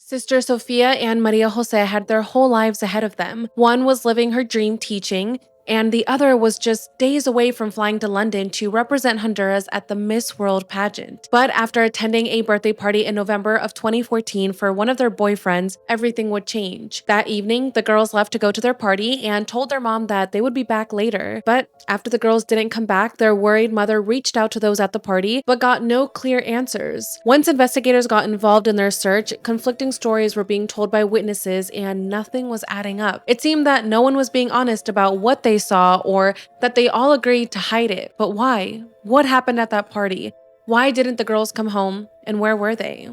Sister Sofia and Maria Jose had their whole lives ahead of them. One was living her dream teaching, and the other was just days away from flying to London to represent Honduras at the Miss World pageant. But after attending a birthday party in November of 2014 for one of their boyfriends, everything would change. That evening, the girls left to go to their party and told their mom that they would be back later. But after the girls didn't come back, their worried mother reached out to those at the party, but got no clear answers. Once investigators got involved in their search, conflicting stories were being told by witnesses and nothing was adding up. It seemed that no one was being honest about what they saw or that they all agreed to hide it. But why? What happened at that party? Why didn't the girls come home? And where were they?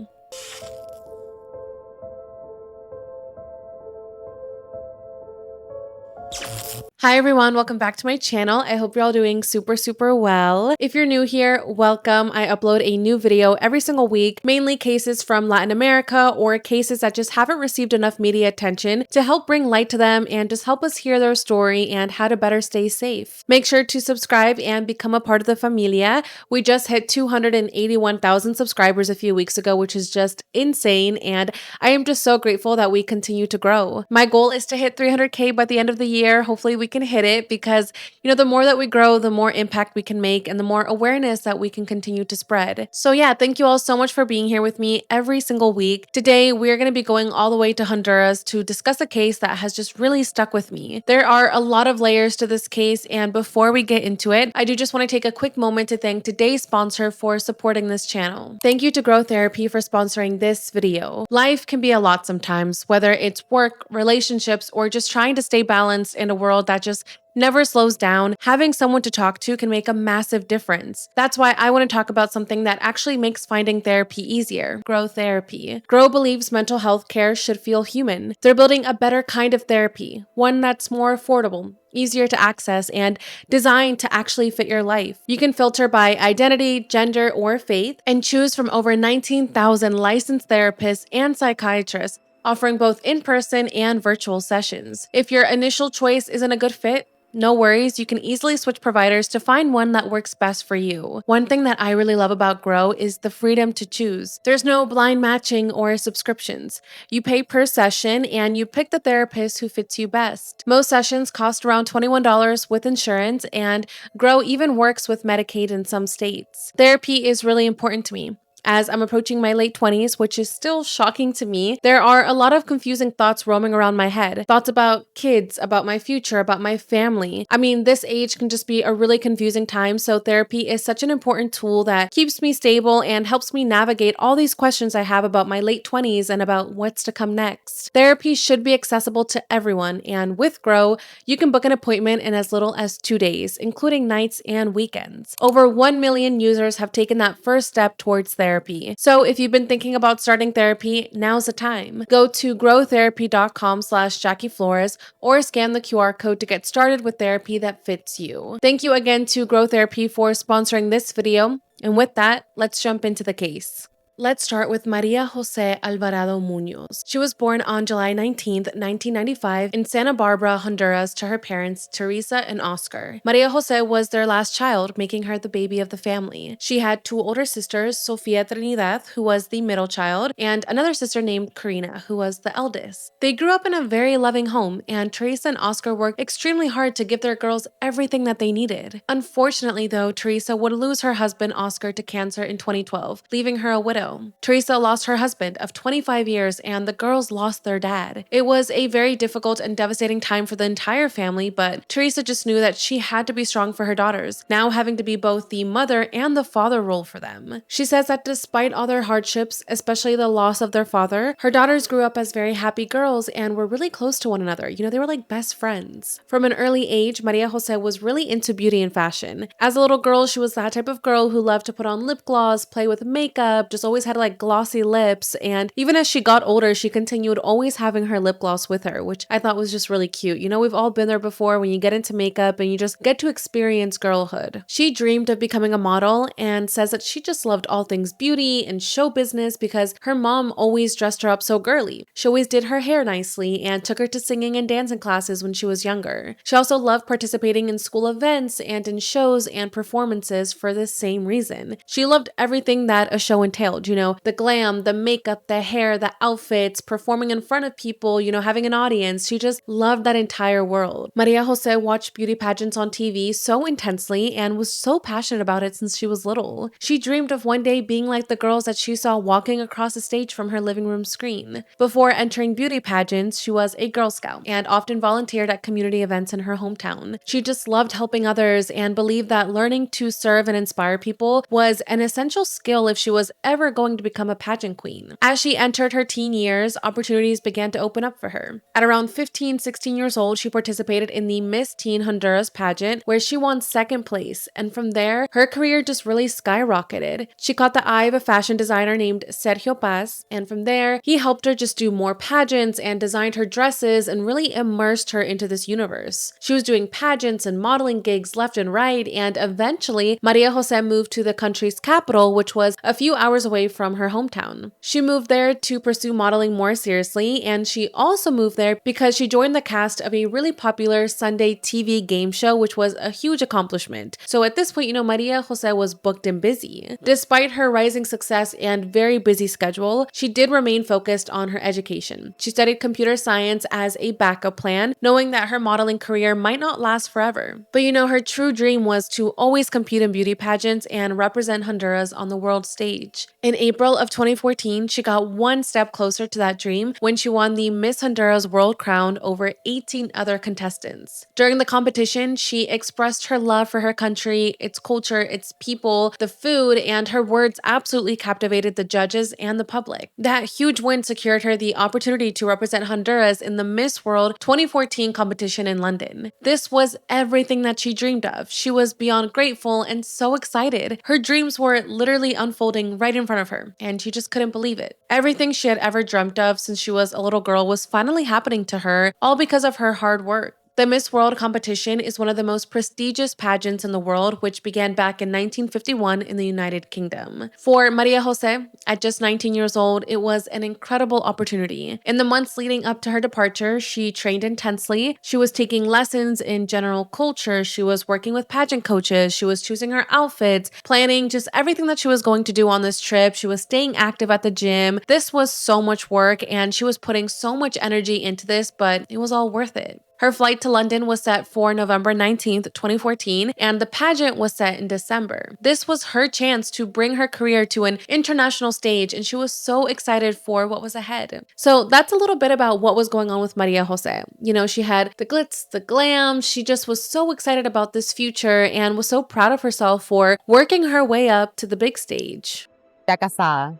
Hi everyone, welcome back to my channel. I hope you're all doing super well. If you're new here, welcome. I upload a new video every single week, mainly cases from Latin America or cases that just haven't received enough media attention to help bring light to them and just help us hear their story and how to better stay safe. Make sure to subscribe and become a part of the familia. We just hit 281,000 subscribers a few weeks ago, which is just insane, and I am just so grateful that we continue to grow. My goal is to hit 300K by the end of the year. Hopefully we can hit it because, the more that we grow, the more impact we can make and the more awareness that we can continue to spread. So yeah, thank you all so much for being here with me every single week. Today, we're going to be going all the way to Honduras to discuss a case that has just really stuck with me. There are a lot of layers to this case, and before we get into it, I do just want to take a quick moment to thank today's sponsor for supporting this channel. Thank you to Grow Therapy for sponsoring this video. Life can be a lot sometimes, whether it's work, relationships, or just trying to stay balanced in a world that just never slows down. Having someone to talk to can make a massive difference. That's why I want to talk about something that actually makes finding therapy easier: Grow Therapy. Grow believes mental health care should feel human. They're building a better kind of therapy, one that's more affordable, easier to access, and designed to actually fit your life. You can filter by identity, gender, or faith, and choose from over 19,000 licensed therapists and psychiatrists, offering both in-person and virtual sessions. If your initial choice isn't a good fit, no worries, you can easily switch providers to find one that works best for you. One thing that I really love about Grow is the freedom to choose. There's no blind matching or subscriptions. You pay per session and you pick the therapist who fits you best. Most sessions cost around $21 with insurance, and Grow even works with Medicaid in some states. Therapy is really important to me. As I'm approaching my late 20s, which is still shocking to me, there are a lot of confusing thoughts roaming around my head. Thoughts about kids, about my future, about my family. I mean, this age can just be a really confusing time, so therapy is such an important tool that keeps me stable and helps me navigate all these questions I have about my late 20s and about what's to come next. Therapy should be accessible to everyone, and with Grow, you can book an appointment in as little as 2 days, including nights and weekends. Over 1 million users have taken that first step towards therapy. So if you've been thinking about starting therapy, now's the time. Go to growtherapy.com/Jackie Flores or scan the QR code to get started with therapy that fits you. Thank you again to Grow Therapy for sponsoring this video. And with that, let's jump into the case. Let's start with María José Alvarado Muñoz. She was born on July 19th, 1995 in Santa Barbara, Honduras, to her parents, Teresa and Oscar. María José was their last child, making her the baby of the family. She had two older sisters, Sofía Trinidad, who was the middle child, and another sister named Karina, who was the eldest. They grew up in a very loving home, and Teresa and Oscar worked extremely hard to give their girls everything that they needed. Unfortunately, though, Teresa would lose her husband, Oscar, to cancer in 2012, leaving her a widow. Teresa lost her husband of 25 years and the girls lost their dad. It was a very difficult and devastating time for the entire family, but Teresa just knew that she had to be strong for her daughters, now having to be both the mother and the father role for them. She says that despite all their hardships, especially the loss of their father, her daughters grew up as very happy girls and were really close to one another. They were like best friends. From an early age, María José was really into beauty and fashion. As a little girl, she was that type of girl who loved to put on lip gloss, play with makeup, just always had like glossy lips, and even as she got older, she continued always having her lip gloss with her, which I thought was just really cute. We've all been there before when you get into makeup and you just get to experience girlhood. She dreamed of becoming a model and says that she just loved all things beauty and show business because her mom always dressed her up so girly. She always did her hair nicely and took her to singing and dancing classes when she was younger. She also loved participating in school events and in shows and performances for this same reason. She loved everything that a show entailed. around, the glam, the makeup, the hair, the outfits, performing in front of people, having an audience. She just loved that entire world. Maria Jose watched beauty pageants on TV so intensely and was so passionate about it since she was little. She dreamed of one day being like the girls that she saw walking across the stage from her living room screen. Before entering beauty pageants, she was a Girl Scout and often volunteered at community events in her hometown. She just loved helping others and believed that learning to serve and inspire people was an essential skill if she was ever going to become a pageant queen. As she entered her teen years, opportunities began to open up for her. At around 15, 16 years old, she participated in the Miss Teen Honduras pageant, where she won second place, and from there, her career just really skyrocketed. She caught the eye of a fashion designer named Sergio Paz, and from there, he helped her just do more pageants and designed her dresses and really immersed her into this universe. She was doing pageants and modeling gigs left and right, and eventually, Maria Jose moved to the country's capital, which was a few hours away from her hometown. She moved there to pursue modeling more seriously, and she also moved there because she joined the cast of a really popular Sunday TV game show, which was a huge accomplishment. So at this point, Maria Jose was booked and busy. Despite her rising success and very busy schedule, she did remain focused on her education. She studied computer science as a backup plan, knowing that her modeling career might not last forever. But her true dream was to always compete in beauty pageants and represent Honduras on the world stage. In April of 2014, she got one step closer to that dream when she won the Miss Honduras World Crown over 18 other contestants. During the competition, she expressed her love for her country, its culture, its people, the food, and her words absolutely captivated the judges and the public. That huge win secured her the opportunity to represent Honduras in the Miss World 2014 competition in London. This was everything that she dreamed of. She was beyond grateful and so excited. Her dreams were literally unfolding right in front of her, and she just couldn't believe it. Everything she had ever dreamt of since she was a little girl was finally happening to her, all because of her hard work. The Miss World competition is one of the most prestigious pageants in the world, which began back in 1951 in the United Kingdom. For Maria Jose, at just 19 years old, it was an incredible opportunity. In the months leading up to her departure, she trained intensely. She was taking lessons in general culture. She was working with pageant coaches. She was choosing her outfits, planning just everything that she was going to do on this trip. She was staying active at the gym. This was so much work, and she was putting so much energy into this, but it was all worth it. Her flight to London was set for November 19th, 2014, and the pageant was set in December. This was her chance to bring her career to an international stage, and she was so excited for what was ahead. So that's a little bit about what was going on with Maria Jose. She had the glitz, the glam. She just was so excited about this future and was so proud of herself for working her way up to the big stage. Ya casada,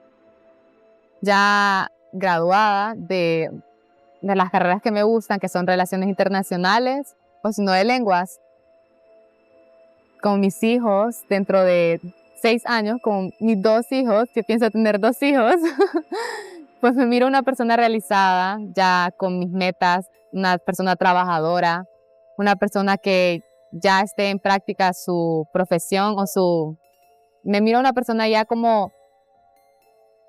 ya graduada de las carreras que me gustan, que son relaciones internacionales, o si no de lenguas, con mis hijos dentro de 6 años, con mis 2 hijos, que pienso tener 2 hijos, pues me miro una persona realizada, ya con mis metas, una persona trabajadora, una persona que ya esté en práctica su profesión me miro una persona ya como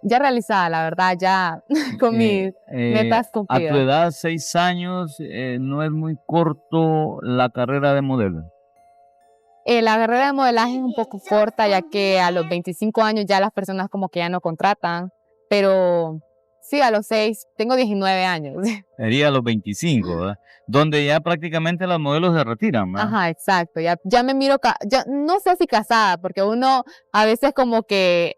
ya realizada, la verdad, ya con mis metas cumplidas. A tu edad, 6 años, no es muy corto la carrera de modelo. La carrera de modelaje es un poco corta, ya que a los 25 años ya las personas como que ya no contratan, pero sí, a los 6, tengo 19 años. Sería a los 25, ¿verdad? Donde ya prácticamente las modelos se retiran, ¿verdad? Ajá, exacto, ya me miro, ya, no sé si casada, porque uno a veces como que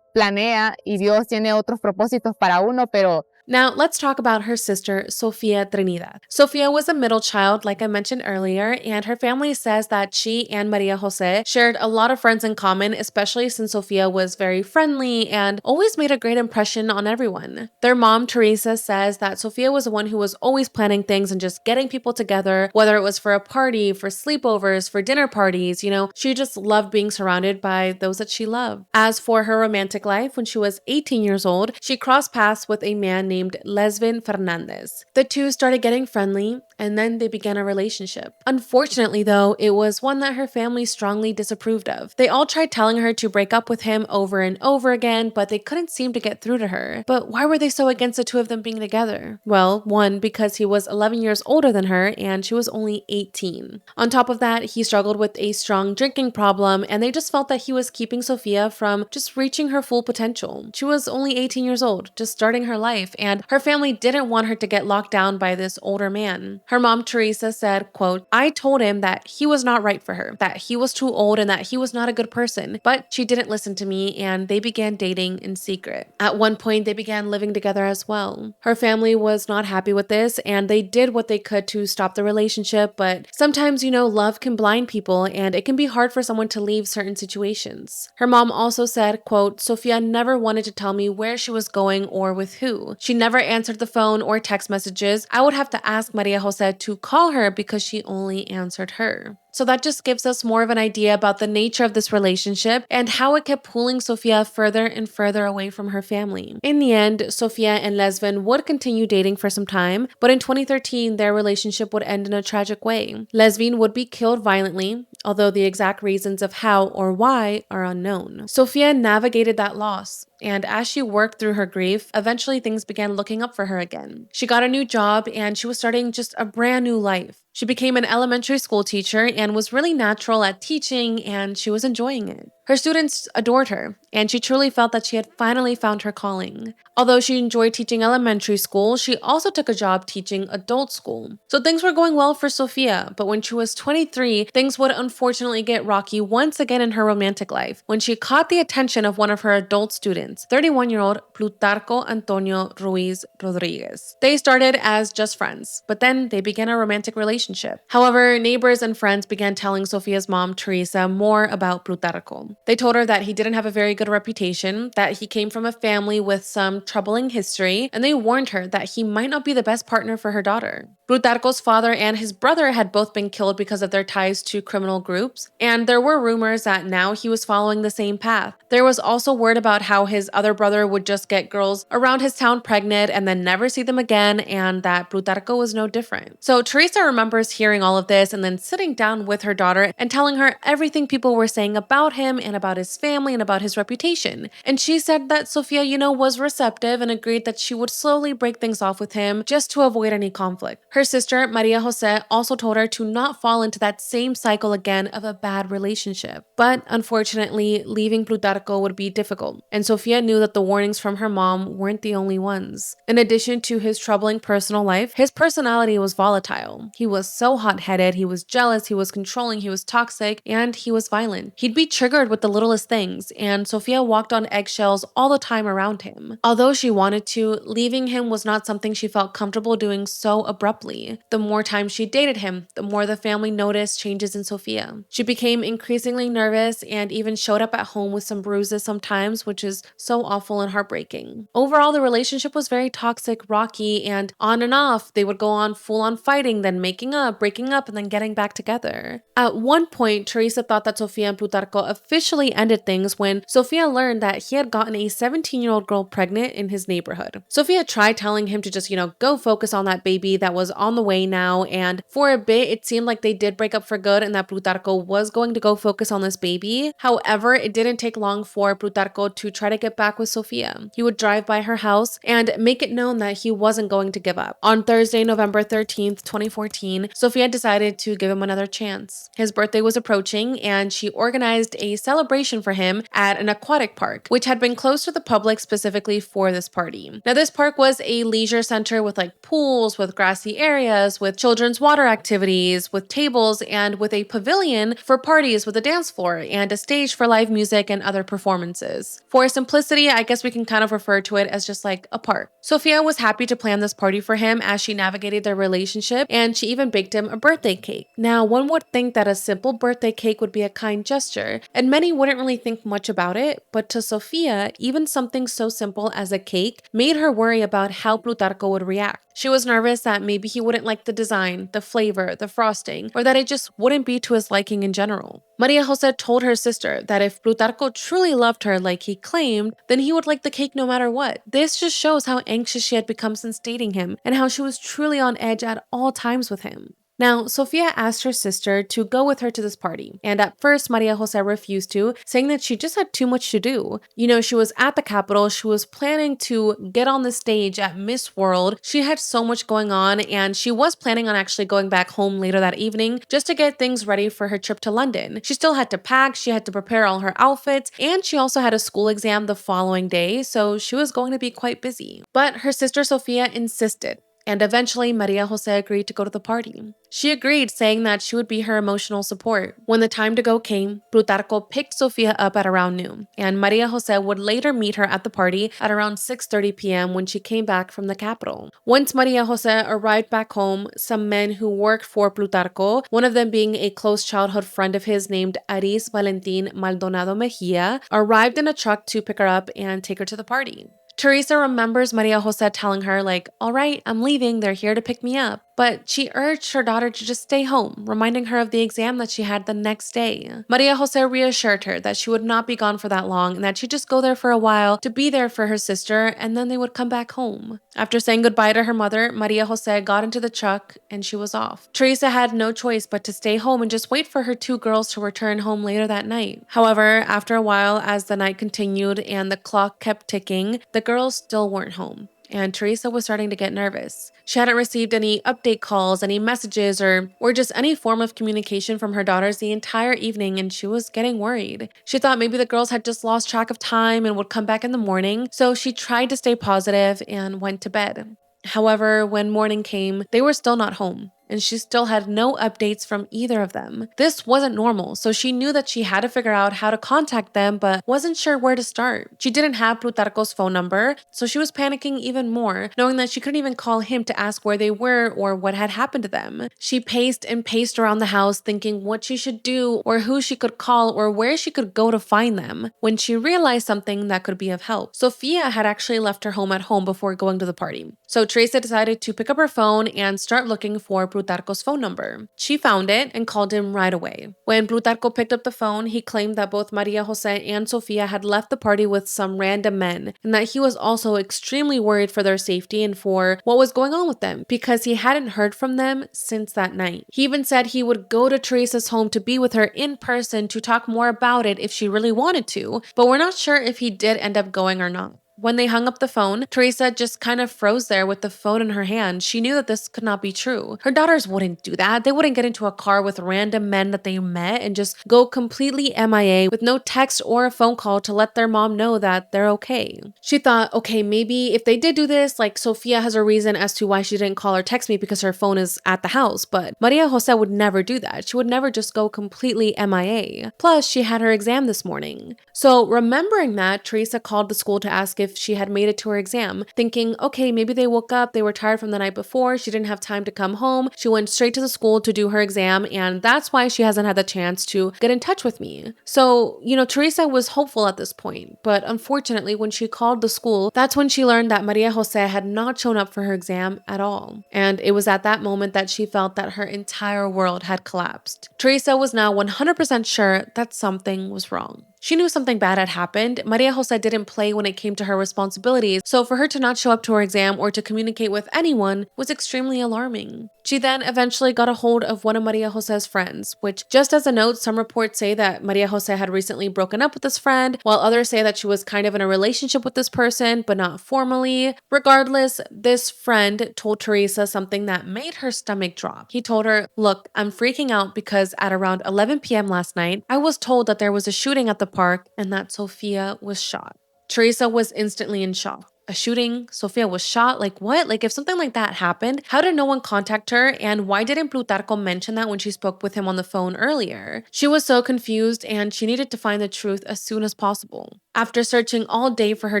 planea y Dios tiene otros propósitos para uno, pero Now, let's talk about her sister, Sofia Trinidad. Sofia was a middle child, like I mentioned earlier, and her family says that she and Maria Jose shared a lot of friends in common, especially since Sofia was very friendly and always made a great impression on everyone. Their mom, Teresa, says that Sofia was the one who was always planning things and just getting people together, whether it was for a party, for sleepovers, for dinner parties. She just loved being surrounded by those that she loved. As for her romantic life, when she was 18 years old, she crossed paths with a man named Lesvin Fernandez. The two started getting friendly, and then they began a relationship. Unfortunately, though, it was one that her family strongly disapproved of. They all tried telling her to break up with him over and over again, but they couldn't seem to get through to her. But why were they so against the two of them being together? Well, one, because he was 11 years older than her and she was only 18. On top of that, he struggled with a strong drinking problem, and they just felt that he was keeping Sofia from just reaching her full potential. She was only 18 years old, just starting her life, and her family didn't want her to get locked down by this older man. Her mom, Teresa, said, quote, "I told him that he was not right for her, that he was too old and that he was not a good person, but she didn't listen to me, and they began dating in secret. At one point, they began living together as well. Her family was not happy with this, and they did what they could to stop the relationship, but sometimes, love can blind people, and it can be hard for someone to leave certain situations." Her mom also said, quote, "Sofia never wanted to tell me where she was going or with who. She never answered the phone or text messages. I would have to ask Maria Jose to call her because she only answered her." So that just gives us more of an idea about the nature of this relationship and how it kept pulling Sofia further and further away from her family. In the end, Sofia and Lesvin would continue dating for some time, but in 2013, their relationship would end in a tragic way. Lesvin would be killed violently, although the exact reasons of how or why are unknown. Sofia navigated that loss, and as she worked through her grief, eventually things began looking up for her again. She got a new job and she was starting just a brand new life. She became an elementary school teacher and was really natural at teaching, and she was enjoying it. Her students adored her, and she truly felt that she had finally found her calling. Although she enjoyed teaching elementary school, she also took a job teaching adult school. So things were going well for Sofia, but when she was 23, things would unfortunately get rocky once again in her romantic life, when she caught the attention of one of her adult students, 31-year-old Plutarco Antonio Ruiz Rodriguez. They started as just friends, but then they began a romantic relationship. However, neighbors and friends began telling Sofia's mom, Teresa, more about Plutarco. They told her that he didn't have a very good reputation, that he came from a family with some troubling history, and they warned her that he might not be the best partner for her daughter. Plutarco's father and his brother had both been killed because of their ties to criminal groups, and there were rumors that now he was following the same path. There was also word about how his other brother would just get girls around his town pregnant and then never see them again, and that Plutarco was no different. So Teresa remembers hearing all of this and then sitting down with her daughter and telling her everything people were saying about him and about his family and about his reputation. And she said that Sofia, was receptive and agreed that she would slowly break things off with him just to avoid any conflict. Her sister, Maria Jose, also told her to not fall into that same cycle again of a bad relationship. But unfortunately, leaving Plutarco would be difficult, and Sofia knew that the warnings from her mom weren't the only ones. In addition to his troubling personal life, his personality was volatile. He was so hot-headed, he was jealous, he was controlling, he was toxic, and he was violent. He'd be triggered with the littlest things, and Sofia walked on eggshells all the time around him. Although she wanted to, leaving him was not something she felt comfortable doing so abruptly. The more time she dated him, the more the family noticed changes in Sofia. She became increasingly nervous and even showed up at home with some bruises sometimes, which is so awful and heartbreaking. Overall, the relationship was very toxic, rocky, and on and off. They would go on full-on fighting, then making up, breaking up, and then getting back together. At one point, Teresa thought that Sofia and Plutarco officially ended things when Sofia learned that he had gotten a 17-year-old girl pregnant in his neighborhood. Sofia tried telling him to just, go focus on that baby that was on the way now, and for a bit, it seemed like they did break up for good and that Plutarco was going to go focus on this baby. However, it didn't take long for Plutarco to try to get back with Sofia. He would drive by her house and make it known that he wasn't going to give up. On Thursday, November 13th, 2014, Sofia decided to give him another chance. His birthday was approaching, and she organized a celebration for him at an aquatic park, which had been closed to the public specifically for this party. Now, this park was a leisure center with pools, with grassy areas, with children's water activities, with tables, and with a pavilion for parties with a dance floor and a stage for live music and other performances. For simplicity, I guess we can kind of refer to it as just like a park. Sofia was happy to plan this party for him as she navigated their relationship, and she even baked him a birthday cake. Now, one would think that a simple birthday cake would be a kind gesture, and Many wouldn't really think much about it, but to Sofia, even something so simple as a cake made her worry about how Plutarco would react. She was nervous that maybe he wouldn't like the design, the flavor, the frosting, or that it just wouldn't be to his liking in general. Maria Jose told her sister that if Plutarco truly loved her like he claimed, then he would like the cake no matter what. This just shows how anxious she had become since dating him and how she was truly on edge at all times with him. Now, Sofia asked her sister to go with her to this party, and at first Maria Jose refused to, saying that she just had too much to do. She was at the Capitol, she was planning to get on the stage at Miss World, she had so much going on, and she was planning on actually going back home later that evening just to get things ready for her trip to London. She still had to pack, she had to prepare all her outfits, and she also had a school exam the following day, so she was going to be quite busy. But her sister Sofia insisted. And eventually, Maria Jose agreed to go to the party. She agreed, saying that she would be her emotional support. When the time to go came, Plutarco picked Sofia up at around noon, and Maria Jose would later meet her at the party at around 6:30 p.m. when she came back from the capital. Once Maria Jose arrived back home, some men who worked for Plutarco, one of them being a close childhood friend of his named Aris Valentin Maldonado Mejia, arrived in a truck to pick her up and take her to the party. Teresa remembers Maria Jose telling her, all right, I'm leaving, they're here to pick me up. But she urged her daughter to just stay home, reminding her of the exam that she had the next day. Maria Jose reassured her that she would not be gone for that long and that she'd just go there for a while to be there for her sister, and then they would come back home. After saying goodbye to her mother, Maria Jose got into the truck and she was off. Teresa had no choice but to stay home and just wait for her two girls to return home later that night. However, after a while, as the night continued and the clock kept ticking, the girls still weren't home. And Teresa was starting to get nervous. She hadn't received any update calls, any messages, or just any form of communication from her daughters the entire evening, and she was getting worried. She thought maybe the girls had just lost track of time and would come back in the morning, so she tried to stay positive and went to bed. However, when morning came, they were still not home, and she still had no updates from either of them. This wasn't normal, so she knew that she had to figure out how to contact them, but wasn't sure where to start. She didn't have Plutarco's phone number, so she was panicking even more, knowing that she couldn't even call him to ask where they were or what had happened to them. She paced and paced around the house, thinking what she should do or who she could call or where she could go to find them, when she realized something that could be of help. Sofia had actually left her home at home before going to the party, so Teresa decided to pick up her phone and start looking for Plutarco's phone number. She found it and called him right away. When Plutarco picked up the phone, he claimed that both Maria Jose and Sofia had left the party with some random men, and that he was also extremely worried for their safety and for what was going on with them, because he hadn't heard from them since that night. He even said he would go to Teresa's home to be with her in person to talk more about it if she really wanted to, but we're not sure if he did end up going or not. When they hung up the phone, Teresa just kind of froze there with the phone in her hand. She knew that this could not be true. Her daughters wouldn't do that. They wouldn't get into a car with random men that they met and just go completely MIA with no text or a phone call to let their mom know that they're okay. She thought, okay, maybe if they did do this, Sofia has a reason as to why she didn't call or text me because her phone is at the house. But Maria Jose would never do that. She would never just go completely MIA. Plus, she had her exam this morning. So remembering that, Teresa called the school to ask if she had made it to her exam, thinking, okay, maybe they woke up, they were tired from the night before, she didn't have time to come home, she went straight to the school to do her exam, and that's why she hasn't had the chance to get in touch with me. So, Teresa was hopeful at this point, but unfortunately, when she called the school, that's when she learned that Maria Jose had not shown up for her exam at all. And it was at that moment that she felt that her entire world had collapsed. Teresa was now 100% sure that something was wrong. She knew something bad had happened. Maria Jose didn't play when it came to her responsibilities, so for her to not show up to her exam or to communicate with anyone was extremely alarming. She then eventually got a hold of one of Maria Jose's friends, which, just as a note, some reports say that Maria Jose had recently broken up with this friend, while others say that she was kind of in a relationship with this person, but not formally. Regardless, this friend told Teresa something that made her stomach drop. He told her, look, I'm freaking out because at around 11 p.m. last night, I was told that there was a shooting at the park and that Sofia was shot. Teresa was instantly in shock. A shooting, Sofia was shot, what? If something like that happened, how did no one contact her, and why didn't Plutarco mention that when she spoke with him on the phone earlier? She was so confused and she needed to find the truth as soon as possible. After searching all day for her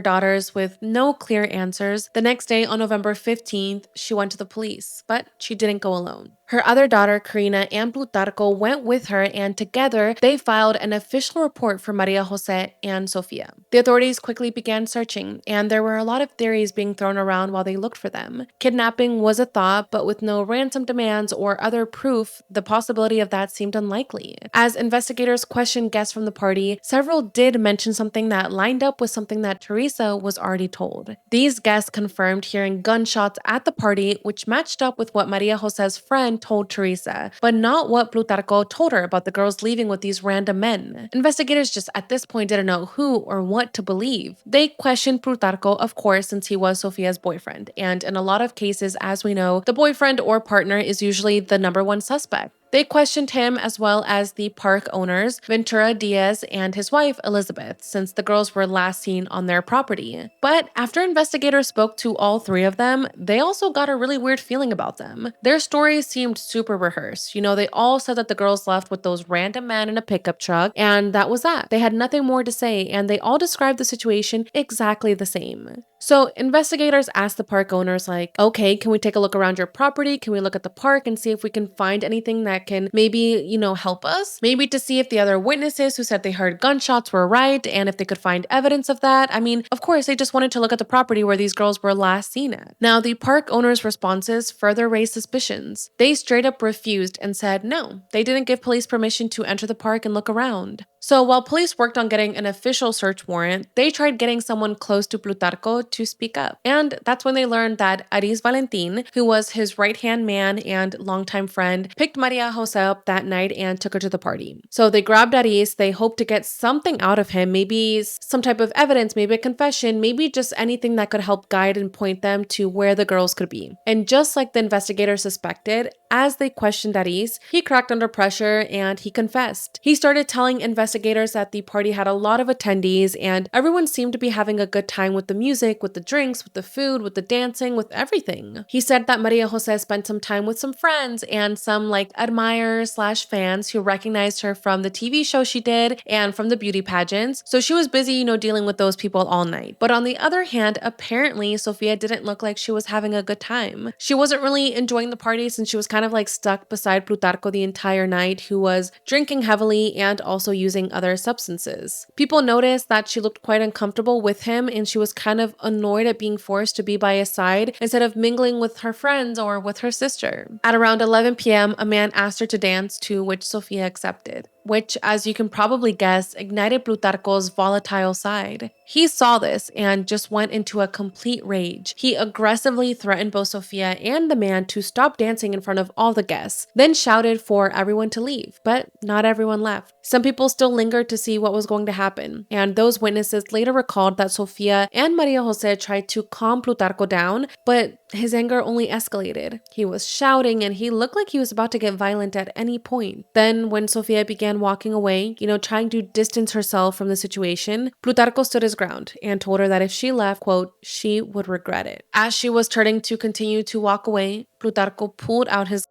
daughters with no clear answers, the next day on November 15th, she went to the police, but she didn't go alone. Her other daughter, Karina, and Plutarco went with her, and together they filed an official report for Maria Jose and Sofia. The authorities quickly began searching, and there were a lot of theories being thrown around while they looked for them. Kidnapping was a thought, but with no ransom demands or other proof, the possibility of that seemed unlikely. As investigators questioned guests from the party, several did mention something that lined up with something that Teresa was already told. These guests confirmed hearing gunshots at the party, which matched up with what Maria Jose's friend told Teresa, but not what Plutarco told her about the girls leaving with these random men. Investigators just at this point didn't know who or what to believe. They questioned Plutarco, of course, since he was Sofia's boyfriend, and in a lot of cases, as we know, the boyfriend or partner is usually the #1 suspect. They questioned him as well as the park owners, Ventura Diaz and his wife, Elizabeth, since the girls were last seen on their property. But after investigators spoke to all three of them, they also got a really weird feeling about them. Their stories seemed super rehearsed. They all said that the girls left with those random men in a pickup truck, and that was that. They had nothing more to say, and they all described the situation exactly the same. So investigators asked the park owners okay, can we take a look around your property? Can we look at the park and see if we can find anything that can maybe, help us? Maybe to see if the other witnesses who said they heard gunshots were right and if they could find evidence of that. I mean, of course, they just wanted to look at the property where these girls were last seen at. Now, the park owners' responses further raised suspicions. They straight up refused and said no, they didn't give police permission to enter the park and look around. So while police worked on getting an official search warrant, they tried getting someone close to Plutarco to speak up. And that's when they learned that Aris Valentin, who was his right-hand man and longtime friend, picked Maria Jose up that night and took her to the party. So they grabbed Aris, they hoped to get something out of him, maybe some type of evidence, maybe a confession, maybe just anything that could help guide and point them to where the girls could be. And just like the investigators suspected, as they questioned Aris, he cracked under pressure and he confessed. He started telling investigators that the party had a lot of attendees and everyone seemed to be having a good time with the music, with the drinks, with the food, with the dancing, with everything. He said that Maria Jose spent some time with some friends and some admirers/fans who recognized her from the TV show she did and from the beauty pageants. So she was busy, dealing with those people all night. But on the other hand, apparently Sofia didn't look like she was having a good time. She wasn't really enjoying the party since she was kind of stuck beside Plutarco the entire night, who was drinking heavily and also using other substances. People noticed that she looked quite uncomfortable with him and she was kind of annoyed at being forced to be by his side instead of mingling with her friends or with her sister. At around 11 p.m., a man asked her to dance, to which Sofia accepted, which, as you can probably guess, ignited Plutarco's volatile side. He saw this and just went into a complete rage. He aggressively threatened both Sofia and the man to stop dancing in front of all the guests, then shouted for everyone to leave, but not everyone left. Some people still lingered to see what was going to happen, and those witnesses later recalled that Sofia and Maria Jose tried to calm Plutarco down, but his anger only escalated. He was shouting and he looked like he was about to get violent at any point. Then when Sofia began walking away, trying to distance herself from the situation, Plutarco stood his ground and told her that if she left, quote, she would regret it. As she was turning to continue to walk away, Plutarco pulled out his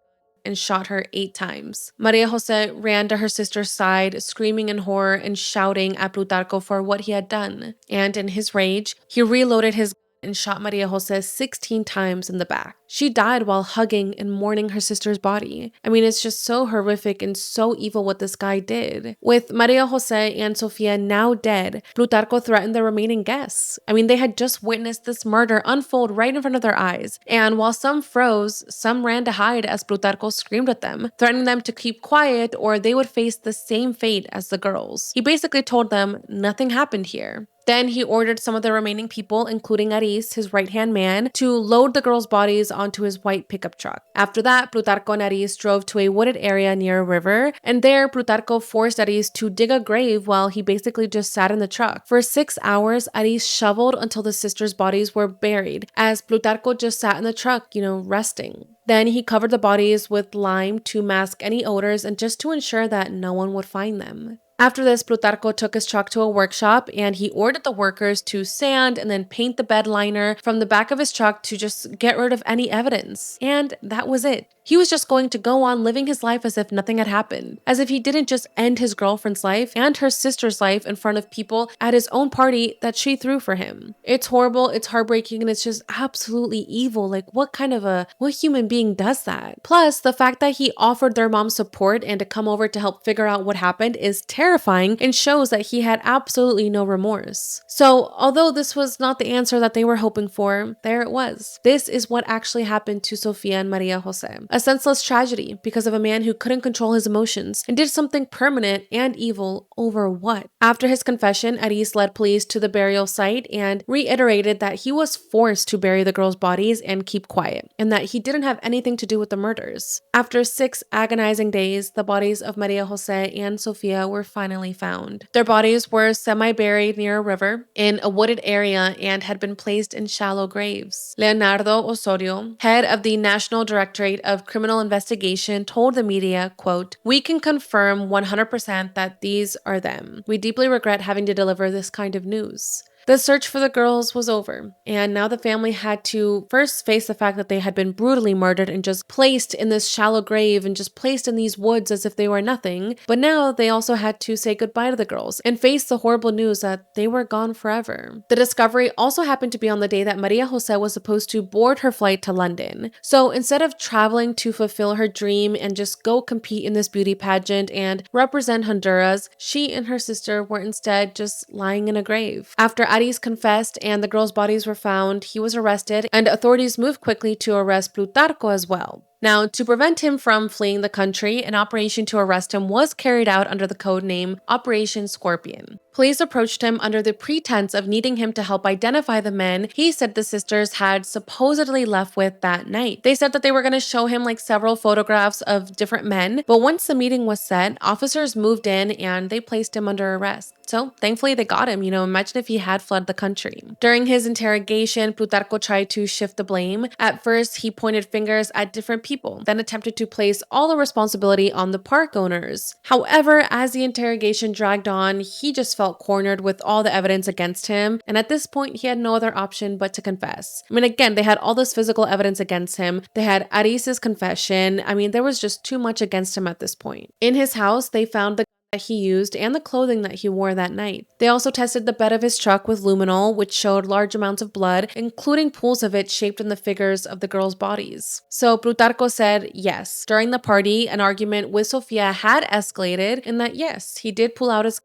and shot her 8 times. Maria Jose ran to her sister's side, screaming in horror and shouting at Plutarco for what he had done. And in his rage, he reloaded his and shot Maria Jose 16 times in the back. She died while hugging and mourning her sister's body. I mean, it's just so horrific and so evil what this guy did. With Maria Jose and Sofia now dead, Plutarco threatened the remaining guests. I mean, they had just witnessed this murder unfold right in front of their eyes. And while some froze, some ran to hide as Plutarco screamed at them, threatening them to keep quiet or they would face the same fate as the girls. He basically told them nothing happened here. Then he ordered some of the remaining people, including Aris, his right-hand man, to load the girls' bodies onto his white pickup truck. After that, Plutarco and Aris drove to a wooded area near a river, and there Plutarco forced Aris to dig a grave while he basically just sat in the truck. For 6 hours, Aris shoveled until the sisters' bodies were buried, as Plutarco just sat in the truck, resting. Then he covered the bodies with lime to mask any odors and just to ensure that no one would find them. After this, Plutarco took his truck to a workshop and he ordered the workers to sand and then paint the bed liner from the back of his truck to just get rid of any evidence. And that was it. He was just going to go on living his life as if nothing had happened, as if he didn't just end his girlfriend's life and her sister's life in front of people at his own party that she threw for him. It's horrible, it's heartbreaking, and it's just absolutely evil. Like, what human being does that? Plus, the fact that he offered their mom support and to come over to help figure out what happened is terrifying and shows that he had absolutely no remorse. So, although this was not the answer that they were hoping for, there it was. This is what actually happened to Sofia and Maria Jose. A senseless tragedy because of a man who couldn't control his emotions and did something permanent and evil over what? After his confession, Aris led police to the burial site and reiterated that he was forced to bury the girls' bodies and keep quiet, and that he didn't have anything to do with the murders. After 6 agonizing days, the bodies of Maria Jose and Sofia were finally found. Their bodies were semi-buried near a river in a wooded area and had been placed in shallow graves. Leonardo Osorio, head of the National Directorate of Criminal Investigation, told the media, quote, "We can confirm 100% that these are them. We deeply regret having to deliver this kind of news." The search for the girls was over, and now the family had to first face the fact that they had been brutally murdered and just placed in this shallow grave and just placed in these woods as if they were nothing, but now they also had to say goodbye to the girls and face the horrible news that they were gone forever. The discovery also happened to be on the day that Maria Jose was supposed to board her flight to London. So instead of traveling to fulfill her dream and just go compete in this beauty pageant and represent Honduras, she and her sister were instead just lying in a grave. After Aris confessed and the girls' bodies were found, he was arrested, and authorities moved quickly to arrest Plutarco as well. Now, to prevent him from fleeing the country, an operation to arrest him was carried out under the code name Operation Scorpion. Police approached him under the pretense of needing him to help identify the men he said the sisters had supposedly left with that night. They said that they were going to show him like several photographs of different men, but once the meeting was set, officers moved in and they placed him under arrest. So thankfully they got him. Imagine if he had fled the country. During his interrogation, Plutarco tried to shift the blame. At first, he pointed fingers at different people, then attempted to place all the responsibility on the park owners. However, as the interrogation dragged on, he just felt cornered with all the evidence against him, and at this point, he had no other option but to confess. Again, they had all this physical evidence against him. They had Aris's confession. There was just too much against him at this point. In his house, they found the that he used and the clothing that he wore that night. They also tested the bed of his truck with luminol, which showed large amounts of blood, including pools of it shaped in the figures of the girls' bodies. So Plutarco said yes. During the party, an argument with Sofia had escalated, and that yes, he did pull out his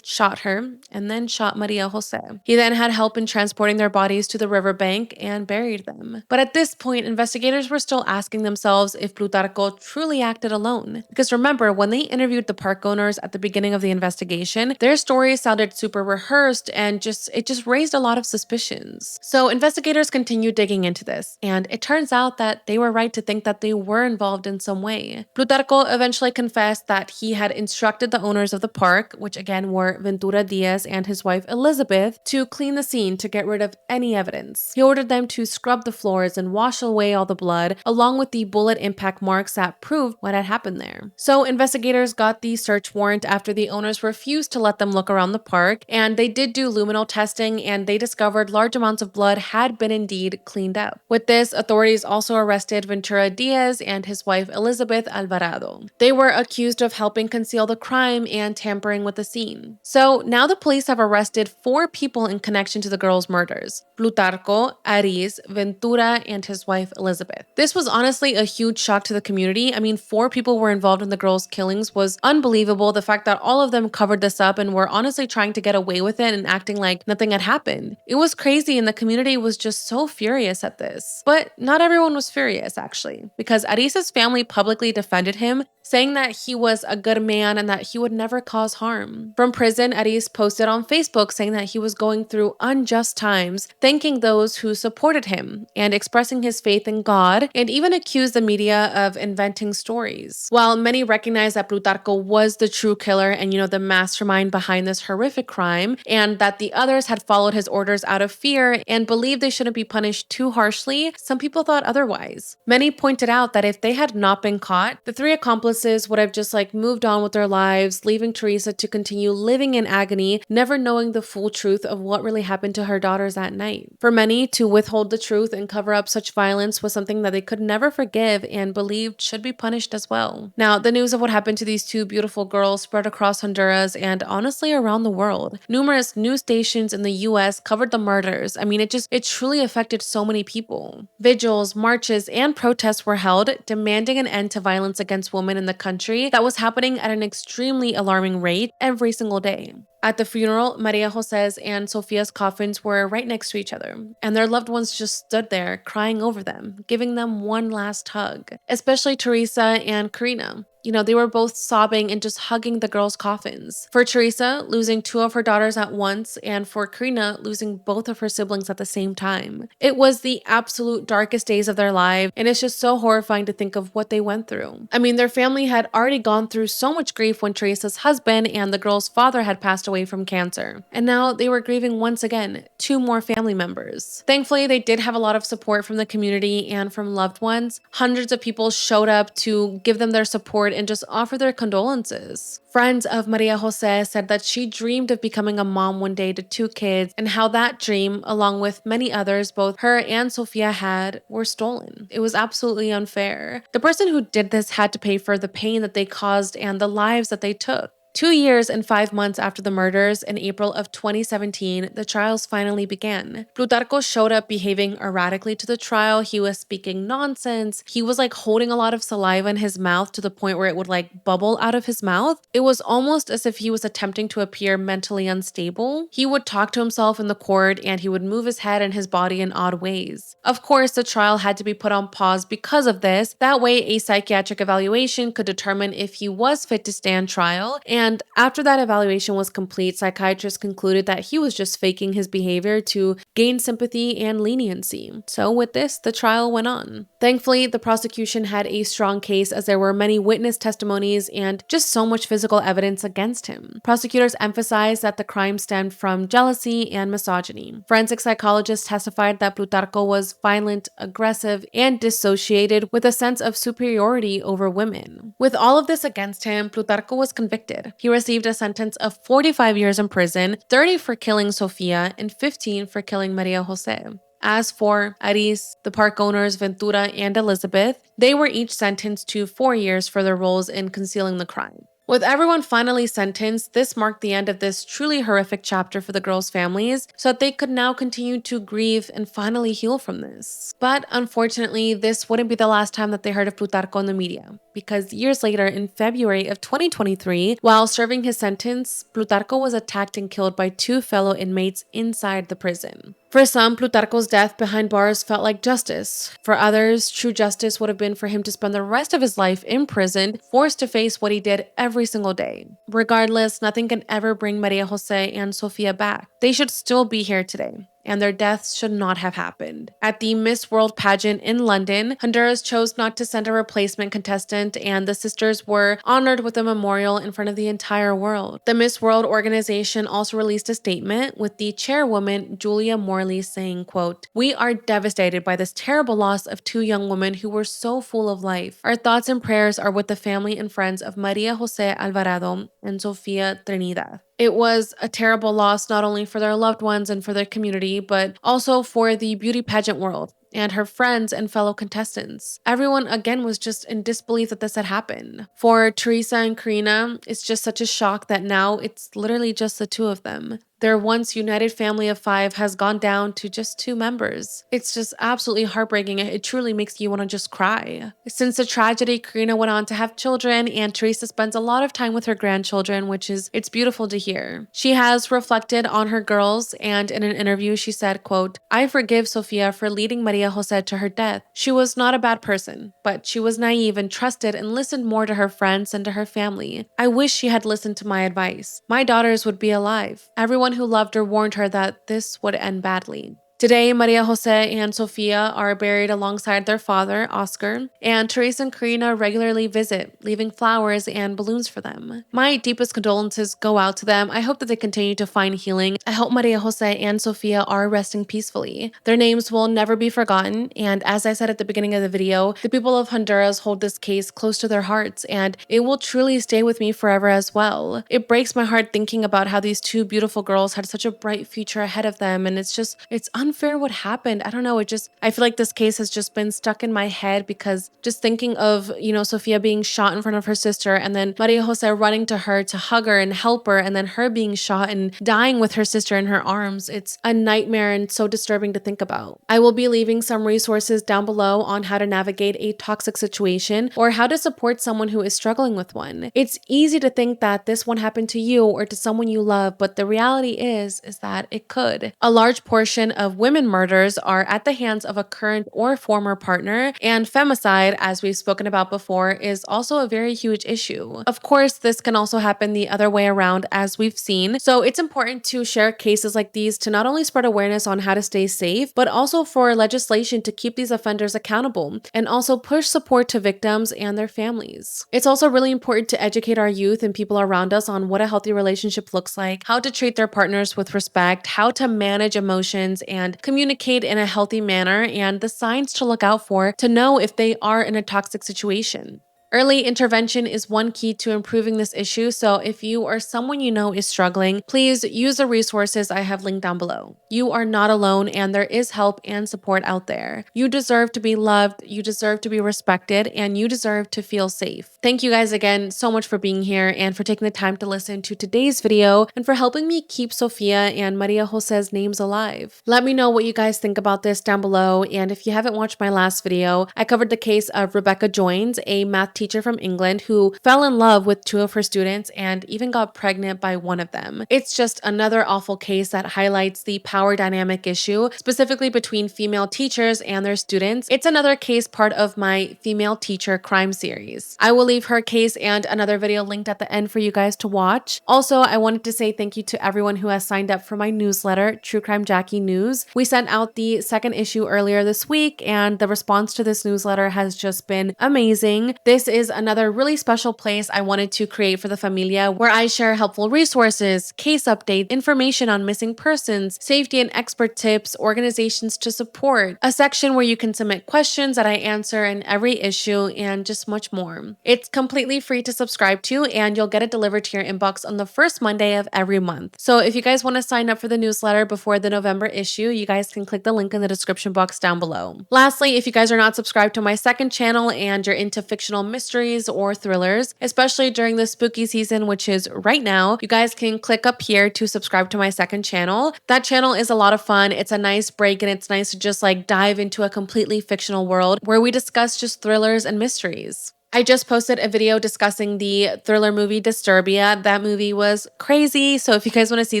shot her, and then shot Maria Jose. He then had help in transporting their bodies to the riverbank and buried them. But at this point, investigators were still asking themselves if Plutarco truly acted alone. Because remember, when they interviewed the park owners at the beginning of the investigation, their stories sounded super rehearsed and it just raised a lot of suspicions. So investigators continued digging into this, and it turns out that they were right to think that they were involved in some way. Plutarco eventually confessed that he had instructed the owners of the park, which again were Ventura Diaz and his wife Elizabeth, to clean the scene to get rid of any evidence. He ordered them to scrub the floors and wash away all the blood, along with the bullet impact marks that proved what had happened there. So investigators got the search warrant after the owners refused to let them look around the park, and they did do luminol testing, and they discovered large amounts of blood had been indeed cleaned up. With this, authorities also arrested Ventura Diaz and his wife Elizabeth Alvarado. They were accused of helping conceal the crime and tampering with the scene. So now the police have arrested 4 people in connection to the girls' murders: Plutarco, Aris, Ventura, and his wife Elizabeth. This was honestly a huge shock to the community. 4 people were involved in the girls' killings was unbelievable. The fact that all of them covered this up and were honestly trying to get away with it and acting like nothing had happened. It was crazy, and the community was just so furious at this. But not everyone was furious, actually, because Aris's family publicly defended him, saying that he was a good man and that he would never cause harm. From prison, Aris posted on Facebook saying that he was going through unjust times, thanking those who supported him and expressing his faith in God, and even accused the media of inventing stories. While many recognize that Plutarco was the true killer and, the mastermind behind this horrific crime, and that the others had followed his orders out of fear and believed they shouldn't be punished too harshly, some people thought otherwise. Many pointed out that if they had not been caught, the 3 accomplices would have just moved on with their lives, leaving Teresa to continue living in agony, never knowing the full truth of what really happened to her daughters that night. For many, to withhold the truth and cover up such violence was something that they could never forgive and believed should be punished as well. Now, the news of what happened to these two beautiful girls spread across Honduras and honestly around the world. Numerous news stations in the US covered the murders. I mean, it truly affected so many people. Vigils, marches, and protests were held, demanding an end to violence against women in the country that was happening at an extremely alarming rate every single day. At the funeral, Maria José's and Sofia's coffins were right next to each other, and their loved ones just stood there crying over them, giving them one last hug, especially Teresa and Karina. They were both sobbing and just hugging the girls' coffins. For Teresa, losing two of her daughters at once, and for Karina, losing both of her siblings at the same time. It was the absolute darkest days of their life, and it's just so horrifying to think of what they went through. I mean, their family had already gone through so much grief when Teresa's husband and the girl's father had passed away from cancer. And now they were grieving once again, two more family members. Thankfully, they did have a lot of support from the community and from loved ones. Hundreds of people showed up to give them their support and just offer their condolences. Friends of Maria José said that she dreamed of becoming a mom one day to two kids, and how that dream, along with many others both her and Sofia had, were stolen. It was absolutely unfair. The person who did this had to pay for the pain that they caused and the lives that they took. 2 years and 5 months after the murders, in April of 2017, the trials finally began. Plutarco showed up behaving erratically to the trial. He was speaking nonsense. He was holding a lot of saliva in his mouth to the point where it would bubble out of his mouth. It was almost as if he was attempting to appear mentally unstable. He would talk to himself in the court, and he would move his head and his body in odd ways. Of course, the trial had to be put on pause because of this. That way, a psychiatric evaluation could determine if he was fit to stand trial, and after that evaluation was complete, psychiatrists concluded that he was just faking his behavior to gain sympathy and leniency. So with this, the trial went on. Thankfully, the prosecution had a strong case as there were many witness testimonies and just so much physical evidence against him. Prosecutors emphasized that the crime stemmed from jealousy and misogyny. Forensic psychologists testified that Plutarco was violent, aggressive, and dissociated with a sense of superiority over women. With all of this against him, Plutarco was convicted. He received a sentence of 45 years in prison, 30 for killing Sofia, and 15 for killing Maria José. As for Aris, the park owners Ventura and Elizabeth, they were each sentenced to 4 years for their roles in concealing the crime. With everyone finally sentenced, this marked the end of this truly horrific chapter for the girls' families, so that they could now continue to grieve and finally heal from this. But unfortunately, this wouldn't be the last time that they heard of Plutarco in the media, because years later, in February of 2023, while serving his sentence, Plutarco was attacked and killed by two fellow inmates inside the prison. For some, Plutarco's death behind bars felt like justice. For others, true justice would have been for him to spend the rest of his life in prison, forced to face what he did every single day. Regardless, nothing can ever bring Maria José and Sofia back. They should still be here today, and their deaths should not have happened. At the Miss World pageant in London, Honduras chose not to send a replacement contestant, and the sisters were honored with a memorial in front of the entire world. The Miss World organization also released a statement, with the chairwoman, Julia Morley, saying, quote, "We are devastated by this terrible loss of two young women who were so full of life. Our thoughts and prayers are with the family and friends of Maria José Alvarado and Sofia Trinidad." It was a terrible loss not only for their loved ones and for their community, but also for the beauty pageant world and her friends and fellow contestants. Everyone, again, was just in disbelief that this had happened. For Teresa and Karina, it's just such a shock that now it's literally just the two of them. Their once united family of 5 has gone down to just 2 members. It's just absolutely heartbreaking. It truly makes you want to just cry. Since the tragedy, Karina went on to have children, and Teresa spends a lot of time with her grandchildren, it's beautiful to hear. She has reflected on her girls, and in an interview she said, quote, "I forgive Sofia for leading Maria José to her death. She was not a bad person, but she was naive and trusted and listened more to her friends and to her family. I wish she had listened to my advice. My daughters would be alive. Everyone who loved her warned her that this would end badly." Today, Maria Jose and Sofia are buried alongside their father, Oscar, and Teresa and Karina regularly visit, leaving flowers and balloons for them. My deepest condolences go out to them. I hope that they continue to find healing. I hope Maria Jose and Sofia are resting peacefully. Their names will never be forgotten, and as I said at the beginning of the video, the people of Honduras hold this case close to their hearts, and it will truly stay with me forever as well. It breaks my heart thinking about how these two beautiful girls had such a bright future ahead of them, and it's unfair what happened. I don't know. I feel like this case has just been stuck in my head because just thinking of, Sofia being shot in front of her sister and then Maria Jose running to her to hug her and help her and then her being shot and dying with her sister in her arms. It's a nightmare and so disturbing to think about. I will be leaving some resources down below on how to navigate a toxic situation or how to support someone who is struggling with one. It's easy to think that this one happened to you or to someone you love, but the reality is that it could. A large portion of women murders are at the hands of a current or former partner, and femicide, as we've spoken about before, is also a very huge issue. Of course, this can also happen the other way around, as we've seen, so it's important to share cases like these to not only spread awareness on how to stay safe, but also for legislation to keep these offenders accountable, and also push support to victims and their families. It's also really important to educate our youth and people around us on what a healthy relationship looks like, how to treat their partners with respect, how to manage emotions, and communicate in a healthy manner, and the signs to look out for to know if they are in a toxic situation. Early intervention is one key to improving this issue, so if you or someone you know is struggling, please use the resources I have linked down below. You are not alone, and there is help and support out there. You deserve to be loved, you deserve to be respected, and you deserve to feel safe. Thank you guys again so much for being here and for taking the time to listen to today's video and for helping me keep Sofia and Maria Jose's names alive. Let me know what you guys think about this down below, and if you haven't watched my last video, I covered the case of Rebecca Joynes, a math teacher from England who fell in love with two of her students and even got pregnant by one of them. It's just another awful case that highlights the power dynamic issue, specifically between female teachers and their students. It's another case part of my female teacher crime series. I will leave her case and another video linked at the end for you guys to watch. Also, I wanted to say thank you to everyone who has signed up for my newsletter, True Crime Jackie News. We sent out the second issue earlier this week, and the response to this newsletter has just been amazing. This is another really special place I wanted to create for the familia, where I share helpful resources, case updates, information on missing persons, safety and expert tips, organizations to support, a section where you can submit questions that I answer in every issue, and just much more. It's completely free to subscribe to, and you'll get it delivered to your inbox on the first Monday of every month. So if you guys want to sign up for the newsletter before the November issue, you guys can click the link in the description box down below. Lastly, if you guys are not subscribed to my second channel and you're into fictional mysteries or thrillers, especially during the spooky season, which is right now, you guys can click up here to subscribe to my second channel. That channel is a lot of fun. It's a nice break, and it's nice to just like dive into a completely fictional world where we discuss just thrillers and mysteries. I just posted a video discussing the thriller movie Disturbia. That movie was crazy, so if you guys want to see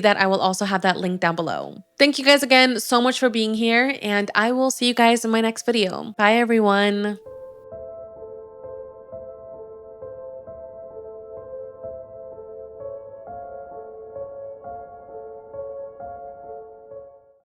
that, I will also have that link down below. Thank you guys again so much for being here, and I will see you guys in my next video. Bye, everyone.